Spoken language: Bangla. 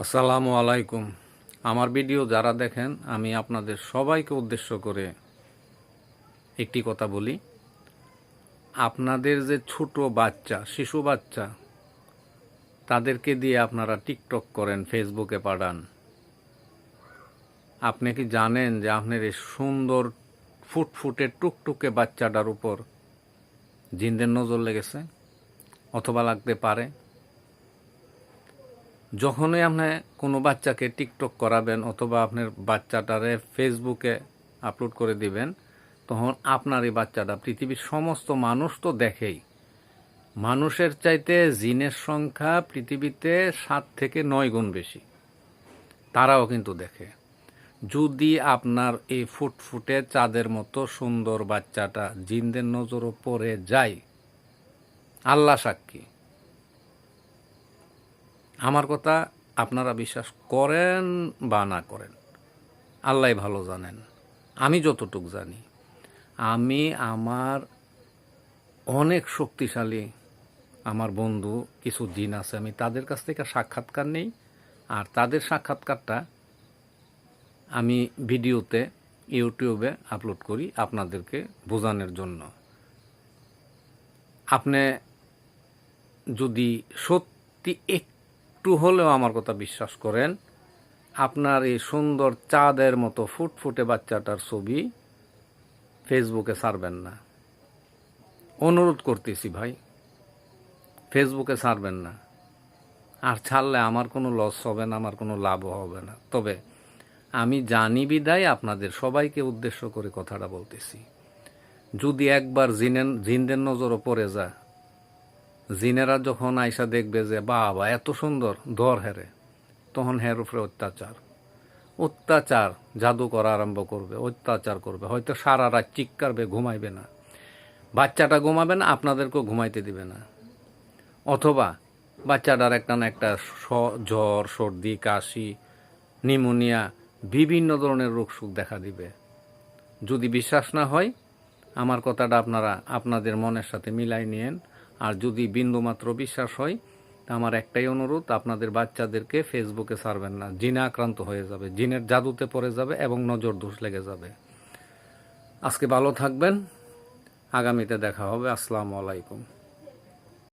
আসসালামু আলাইকুম। আমার ভিডিও যারা দেখেন, আমি আপনাদের সবাইকে উদ্দেশ্য করে একটি কথা বলি। আপনাদের যে ছোট বাচ্চা, শিশু বাচ্চা, তাদেরকে দিয়ে আপনারা টিকটক করেন, ফেসবুকে পাঠান। আপনি কি জানেন যে আপনার এই সুন্দর ফুটফুটে টুকটুকে বাচ্চাটার উপর জিনদের নজর লেগেছে অথবা লাগতে পারে? যখনই আপনি কোনো বাচ্চাকে টিকটক করাবেন অথবা আপনার বাচ্চাটারে ফেসবুকে আপলোড করে দিবেন, তখন আপনার এই বাচ্চাটা পৃথিবীর সমস্ত মানুষ তো দেখেই। মানুষের চাইতে জিনের সংখ্যা পৃথিবীতে 7 থেকে 9 গুণ বেশি, তারাও কিন্তু দেখে। যদি আপনার এই ফুটফুটে চাঁদের মতো সুন্দর বাচ্চাটা জিনদের নজরও পড়ে যায়, আল্লাহ সাক্ষী, আমার কথা আপনারা বিশ্বাস করেন বা না করেন, আল্লাহ ভালো জানেন। আমি যতটুক জানি, আমি আমার অনেক শক্তিশালী আমার বন্ধু কিছু জিন আছে, আমি তাদের কাছ থেকে সাক্ষাৎকার নেই, আর তাদের সাক্ষাৎকারটা আমি ভিডিওতে ইউটিউবে আপলোড করি আপনাদেরকে বোঝানোর জন্য। আপনি যদি সত্যি একটু হলেও আমার কথা বিশ্বাস করেন, আপনার এই সুন্দর চাঁদের মতো ফুটফুটে বাচ্চাটার ছবি ফেসবুকে ছাড়বেন না। অনুরোধ করতেছি ভাই, ফেসবুকে ছাড়বেন না। আর ছাড়লে আমার কোনো লস হবে না, আমার কোনো লাভও হবে না। তবে আমি জানি বিদায় আপনাদের সবাইকে উদ্দেশ্য করে কথাটা বলতেছি। যদি একবার জিনদের নজরও পড়ে যায়, জিনেরা যখন আইসা দেখবে যে বাবা এত সুন্দর, ধর হেরে, তখন হের উপরে অত্যাচার জাদু করা আরম্ভ করবে, অত্যাচার করবে। হয়তো সারা রাত চিৎকারবে, ঘুমাইবে না, বাচ্চাটা ঘুমাবে না, আপনাদেরকেও ঘুমাইতে দিবে না। অথবা বাচ্চাটার একটা না একটা জ্বর, সর্দি, কাশি, নিউমোনিয়া, বিভিন্ন ধরনের রোগ সুখ দেখা দিবে। যদি বিশ্বাস না হয়, আমার কথাটা আপনারা আপনাদের মনের সাথে মিলাই নিয়েন। আর যদি বিন্দুমাত্র বিশ্বাস হয়, আমার একটাই অনুরোধ, আপনাদের বাচ্চাদেরকে ফেসবুকে ছাড়বেন না। জিনে আক্রান্ত হয়ে যাবে, জিনের জাদুতে পড়ে যাবে এবং নজর দোষ লেগে যাবে। আজকে ভালো থাকবেন, আগামীতে দেখা হবে। আসসালামু আলাইকুম।